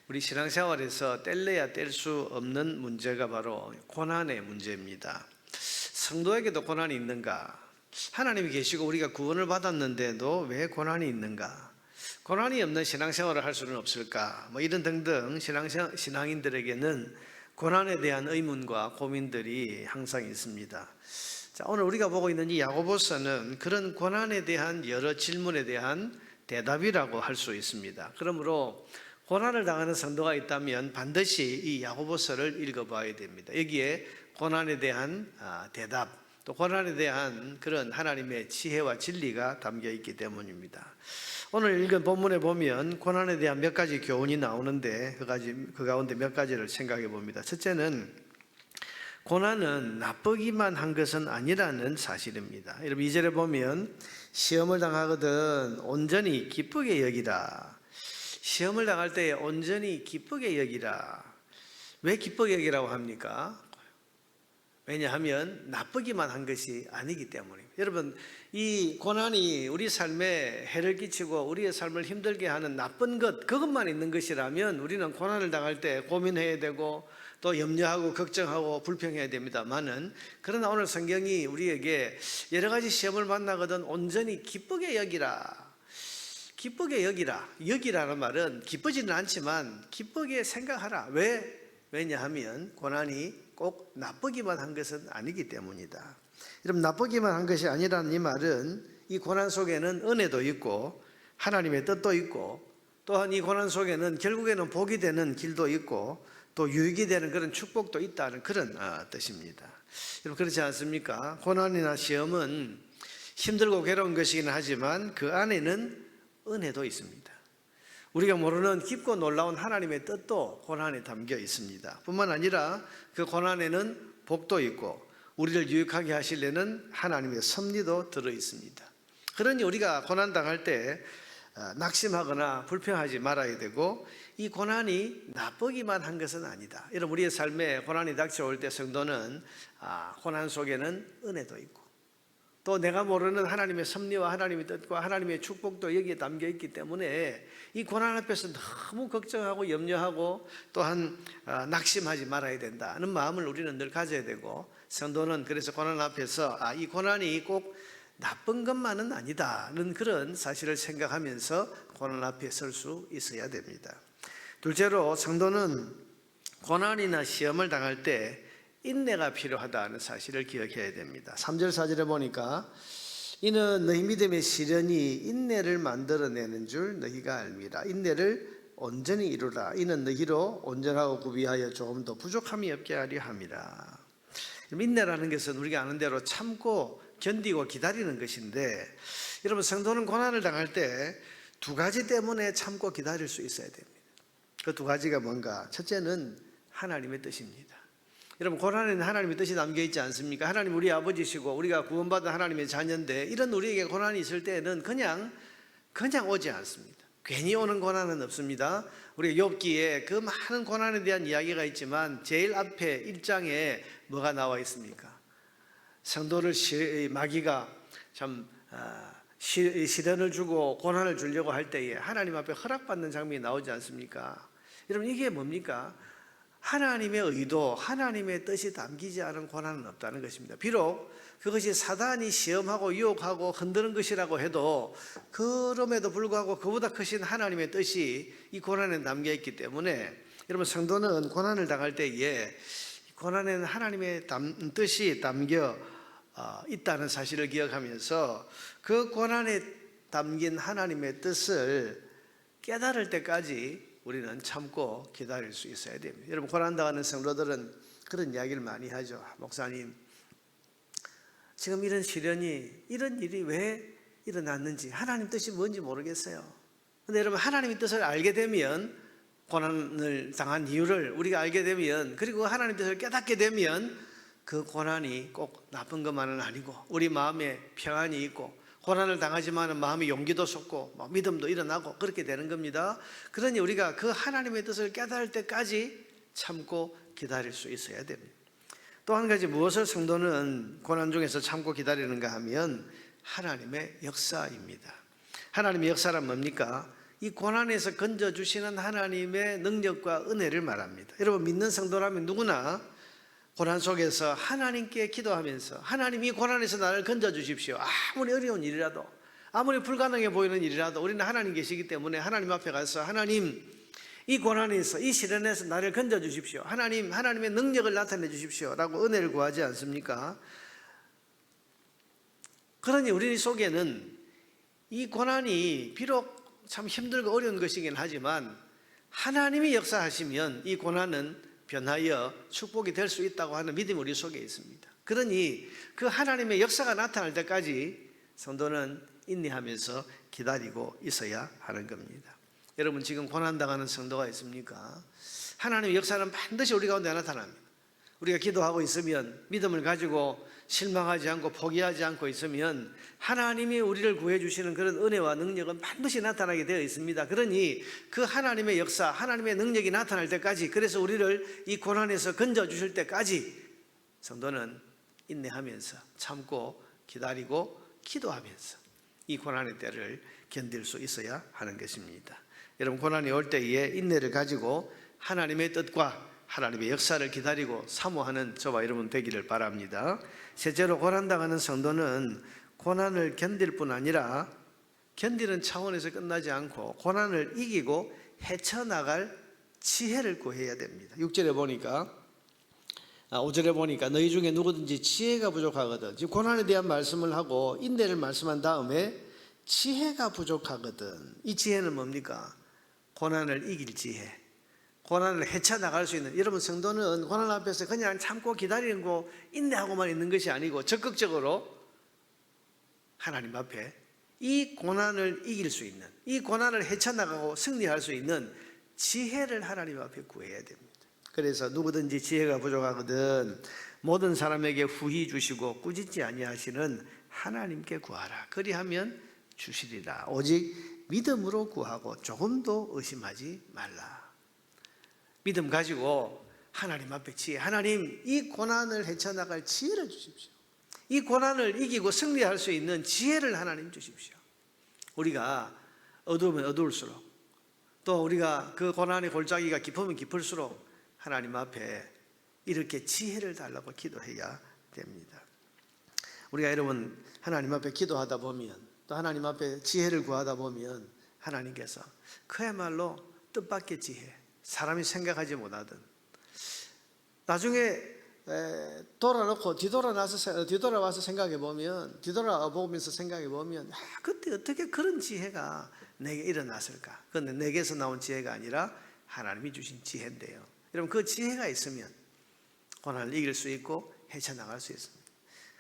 우리 신앙생활에서 뗄래야 뗄 수 없는 문제가 바로 고난의 문제입니다. 성도에게도 고난이 있는가? 하나님이 계시고 우리가 구원을 받았는데도 왜 고난이 있는가? 고난이 없는 신앙생활을 할 수는 없을까? 이런 등등 신앙인들에게는 고난에 대한 의문과 고민들이 항상 있습니다. 자, 오늘 우리가 보고 있는 이 야고보서는 그런 고난에 대한 여러 질문에 대한 대답이라고 할 수 있습니다. 그러므로 고난을 당하는 성도가 있다면 반드시 이 야고보서를 읽어봐야 됩니다. 여기에 고난에 대한 대답, 또 고난에 대한 그런 하나님의 지혜와 진리가 담겨 있기 때문입니다. 오늘 읽은 본문에 보면 고난에 대한 몇 가지 교훈이 나오는데 그 가운데 몇 가지를 생각해 봅니다. 첫째는 고난은 나쁘기만 한 것은 아니라는 사실입니다. 여러분 2절에 보면 시험을 당하거든 온전히 기쁘게 여기라. 시험을 당할 때 온전히 기쁘게 여기라. 왜 기쁘게 여기라고 합니까? 왜냐하면 나쁘기만 한 것이 아니기 때문입니다. 여러분 이 고난이 우리 삶에 해를 끼치고 우리의 삶을 힘들게 하는 나쁜 것, 그것만 있는 것이라면 우리는 고난을 당할 때 고민해야 되고 또 염려하고 걱정하고 불평해야 됩니다만은, 그러나 오늘 성경이 우리에게 여러 가지 시험을 만나거든 온전히 기쁘게 여기라. 기쁘게 여기라. 여기라는 말은 기쁘지는 않지만 기쁘게 생각하라. 왜냐하면 고난이 꼭 나쁘기만 한 것은 아니기 때문이다. 여러분 나쁘기만 한 것이 아니라는 이 말은 이 고난 속에는 은혜도 있고 하나님의 뜻도 있고, 또한 이 고난 속에는 결국에는 복이 되는 길도 있고 또 유익이 되는 그런 축복도 있다는 그런 뜻입니다. 여러분 그렇지 않습니까? 고난이나 시험은 힘들고 괴로운 것이긴 하지만 그 안에는 은혜도 있습니다. 우리가 모르는 깊고 놀라운 하나님의 뜻도 고난에 담겨 있습니다. 뿐만 아니라 그 고난에는 복도 있고 우리를 유익하게 하시려는 하나님의 섭리도 들어 있습니다. 그러니 우리가 고난 당할 때 낙심하거나 불평하지 말아야 되고, 이 고난이 나쁘기만 한 것은 아니다. 여러분 우리의 삶에 고난이 닥쳐올 때 성도는 고난 속에는 은혜도 있고 또 내가 모르는 하나님의 섭리와 하나님의 뜻과 하나님의 축복도 여기에 담겨 있기 때문에 이 고난 앞에서 너무 걱정하고 염려하고 또한 낙심하지 말아야 된다는 마음을 우리는 늘 가져야 되고, 성도는 그래서 고난 앞에서 이 고난이 꼭 나쁜 것만은 아니다는 그런 사실을 생각하면서 고난 앞에 설 수 있어야 됩니다. 둘째로 성도는 고난이나 시험을 당할 때 인내가 필요하다는 사실을 기억해야 됩니다. 3절 4절에 보니까 이는 너희 믿음의 시련이 인내를 만들어내는 줄 너희가 알미라. 인내를 온전히 이루라. 이는 너희로 온전하고 구비하여 조금 더 부족함이 없게 하려 함이라. 인내라는 것은 우리가 아는 대로 참고 견디고 기다리는 것인데, 여러분 성도는 고난을 당할 때 두 가지 때문에 참고 기다릴 수 있어야 됩니다. 그 두 가지가 뭔가? 첫째는 하나님의 뜻입니다. 여러분 고난에는 하나님의 뜻이 담겨 있지 않습니까? 하나님 우리 아버지시고 우리가 구원받은 하나님의 자녀인데, 이런 우리에게 고난이 있을 때는 그냥 오지 않습니다. 괜히 오는 고난은 없습니다. 우리 욥기에 그 많은 고난에 대한 이야기가 있지만 제일 앞에 1장에 뭐가 나와 있습니까? 성도를 마귀가 참 시련을 주고 고난을 주려고 할 때에 하나님 앞에 허락받는 장면이 나오지 않습니까? 여러분 이게 뭡니까? 하나님의 의도, 하나님의 뜻이 담기지 않은 고난은 없다는 것입니다. 비록 그것이 사단이 시험하고 유혹하고 흔드는 것이라고 해도 그럼에도 불구하고 그보다 크신 하나님의 뜻이 이 고난에 담겨 있기 때문에, 여러분 성도는 고난을 당할 때에 고난에는 하나님의 뜻이 담겨 있다는 사실을 기억하면서 그 고난에 담긴 하나님의 뜻을 깨달을 때까지 우리는 참고 기다릴 수 있어야 됩니다. 여러분 고난당하는 성도들은 그런 이야기를 많이 하죠. 목사님 지금 이런 시련이, 이런 일이 왜 일어났는지 하나님 뜻이 뭔지 모르겠어요. 그런데 여러분 하나님의 뜻을 알게 되면, 고난을 당한 이유를 우리가 알게 되면, 그리고 하나님의 뜻을 깨닫게 되면 그 고난이 꼭 나쁜 것만은 아니고 우리 마음에 평안이 있고 고난을 당하지만 마음의 용기도 솟고 믿음도 일어나고 그렇게 되는 겁니다. 그러니 우리가 그 하나님의 뜻을 깨달을 때까지 참고 기다릴 수 있어야 됩니다. 또 한 가지, 무엇을 성도는 고난 중에서 참고 기다리는가 하면 하나님의 역사입니다. 하나님의 역사란 뭡니까? 이 고난에서 건져주시는 하나님의 능력과 은혜를 말합니다. 여러분, 믿는 성도라면 누구나 고난 속에서 하나님께 기도하면서 하나님, 이 고난에서 나를 건져주십시오. 아무리 어려운 일이라도, 아무리 불가능해 보이는 일이라도 우리는 하나님 계시기 때문에 하나님 앞에 가서 하나님, 이 고난에서, 이 시련에서 나를 건져주십시오. 하나님, 하나님의 능력을 나타내 주십시오 라고 은혜를 구하지 않습니까? 그러니 우리 속에는 이 고난이 비록 참 힘들고 어려운 것이긴 하지만 하나님이 역사하시면 이 고난은 변하여 축복이 될 수 있다고 하는 믿음이 우리 속에 있습니다. 그러니 그 하나님의 역사가 나타날 때까지 성도는 인내하면서 기다리고 있어야 하는 겁니다. 여러분, 지금 고난당하는 성도가 있습니까? 하나님의 역사는 반드시 우리 가운데 나타납니다. 우리가 기도하고 있으면, 믿음을 가지고 실망하지 않고 포기하지 않고 있으면 하나님이 우리를 구해주시는 그런 은혜와 능력은 반드시 나타나게 되어 있습니다. 그러니 그 하나님의 역사, 하나님의 능력이 나타날 때까지, 그래서 우리를 이 고난에서 건져주실 때까지 성도는 인내하면서 참고 기다리고 기도하면서 이 고난의 때를 견딜 수 있어야 하는 것입니다. 여러분, 고난이 올 때에 인내를 가지고 하나님의 뜻과 하나님의 역사를 기다리고 사모하는 저와 여러분 되기를 바랍니다. 셋째로, 고난당하는 성도는 고난을 견딜 뿐 아니라 견디는 차원에서 끝나지 않고 고난을 이기고 헤쳐나갈 지혜를 구해야 됩니다. 6절에 보니까, 5절에 보니까 너희 중에 누구든지 지혜가 부족하거든. 지금 고난에 대한 말씀을 하고 인내를 말씀한 다음에 지혜가 부족하거든. 이 지혜는 뭡니까? 고난을 이길 지혜, 고난을 헤쳐나갈 수 있는, 여러분, 성도는 고난 앞에서 그냥 참고 기다리는 거 인내하고만 있는 것이 아니고 적극적으로 하나님 앞에 이 고난을 이길 수 있는, 이 고난을 헤쳐나가고 승리할 수 있는 지혜를 하나님 앞에 구해야 됩니다. 그래서 누구든지 지혜가 부족하거든 모든 사람에게 후히 주시고 꾸짖지 아니하시는 하나님께 구하라. 그리하면 주시리라. 오직 믿음으로 구하고 조금도 의심하지 말라. 믿음 가지고 하나님 앞에 지혜, 하나님, 이 고난을 헤쳐나갈 지혜를 주십시오. 이 고난을 이기고 승리할 수 있는 지혜를 하나님 주십시오. 우리가 어두우면 어두울수록, 또 우리가 그 고난의 골짜기가 깊으면 깊을수록 하나님 앞에 이렇게 지혜를 달라고 기도해야 됩니다. 우리가 여러분 하나님 앞에 기도하다 보면, 또 하나님 앞에 지혜를 구하다 보면 하나님께서 그야말로 뜻밖의 지혜, 사람이 생각하지 못하던, 나중에 뒤돌아와서 생각해 보면, 뒤돌아보면서 생각해 보면, 그때 어떻게 그런 지혜가 내게 일어났을까? 그런데 내게서 나온 지혜가 아니라 하나님이 주신 지혜인데요. 여러분, 그 지혜가 있으면 고난을 이길 수 있고 헤쳐나갈 수 있습니다.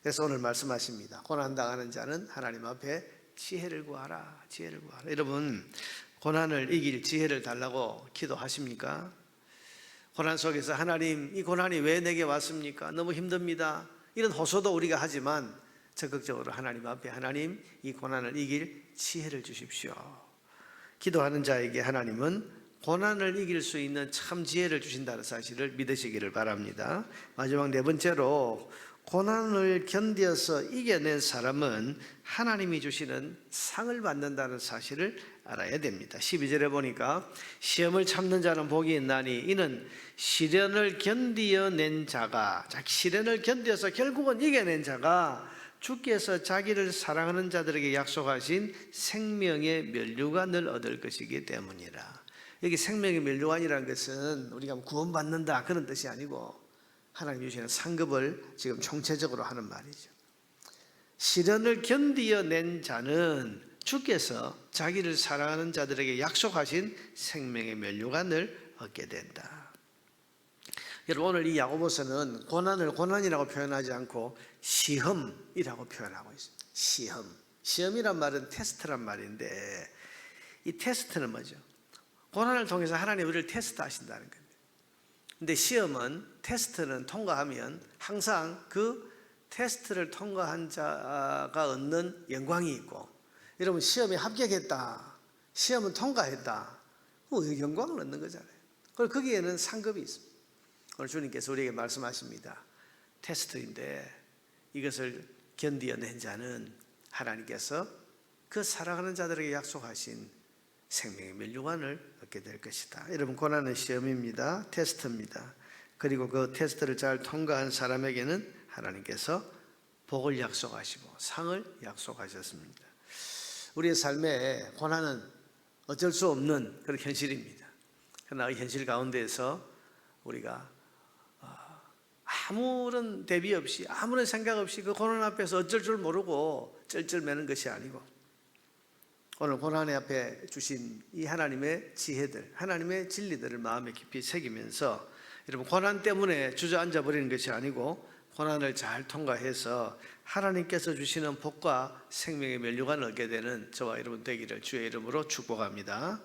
그래서 오늘 말씀하십니다. 고난 당하는 자는 하나님 앞에 지혜를 구하라, 지혜를 구하라. 여러분, 고난을 이길 지혜를 달라고 기도하십니까? 고난 속에서 하나님, 이 고난이 왜 내게 왔습니까? 너무 힘듭니다. 이런 호소도 우리가 하지만 적극적으로 하나님 앞에, 하나님, 이 고난을 이길 지혜를 주십시오. 기도하는 자에게 하나님은 고난을 이길 수 있는 참 지혜를 주신다는 사실을 믿으시기를 바랍니다. 마지막 네 번째로, 고난을 견뎌서 이겨낸 사람은 하나님이 주시는 상을 받는다는 사실을 알아야 됩니다. 12절에 보니까 시험을 참는 자는 복이 있나니 이는 시련을 견디어낸 자가, 시련을 견뎌서 결국은 이겨낸 자가 주께서 자기를 사랑하는 자들에게 약속하신 생명의 면류관을 얻을 것이기 때문이라. 여기 생명의 면류관이라는 것은 우리가 구원받는다 그런 뜻이 아니고 하나님 주시는 상급을 지금 총체적으로 하는 말이죠. 시련을 견디어낸 자는 주께서 자기를 사랑하는 자들에게 약속하신 생명의 면류관을 얻게 된다. 여러분, 오늘 이 야고보서는 고난을 고난이라고 표현하지 않고 시험이라고 표현하고 있습니다. 시험이란 말은 테스트란 말인데, 이 테스트는 뭐죠? 고난을 통해서 하나님 우리를 테스트하신다는 겁니다. 근데 시험은, 테스트는 통과하면 항상 그 테스트를 통과한 자가 얻는 영광이 있고, 여러분, 시험에 합격했다, 시험은 통과했다, 영광을 얻는 거잖아요. 그리고 거기에는 상급이 있습니다. 오늘 주님께서 우리에게 말씀하십니다. 테스트인데 이것을 견디어낸 자는 하나님께서 그 사랑하는 자들에게 약속하신 생명의 면류관을 얻게 될 것이다. 여러분, 고난은 시험입니다. 테스트입니다. 그리고 그 테스트를 잘 통과한 사람에게는 하나님께서 복을 약속하시고 상을 약속하셨습니다. 우리의 삶에 고난은 어쩔 수 없는 그런 현실입니다. 그러나 이 현실 가운데에서 우리가 아무런 대비 없이, 아무런 생각 없이 그 고난 앞에서 어쩔 줄 모르고 쩔쩔매는 것이 아니고, 오늘 고난의 앞에 주신 이 하나님의 지혜들, 하나님의 진리들을 마음에 깊이 새기면서, 여러분, 고난 때문에 주저앉아 버리는 것이 아니고 고난을 잘 통과해서 하나님께서 주시는 복과 생명의 면류관을 얻게 되는 저와 여러분 되기를 주의 이름으로 축복합니다.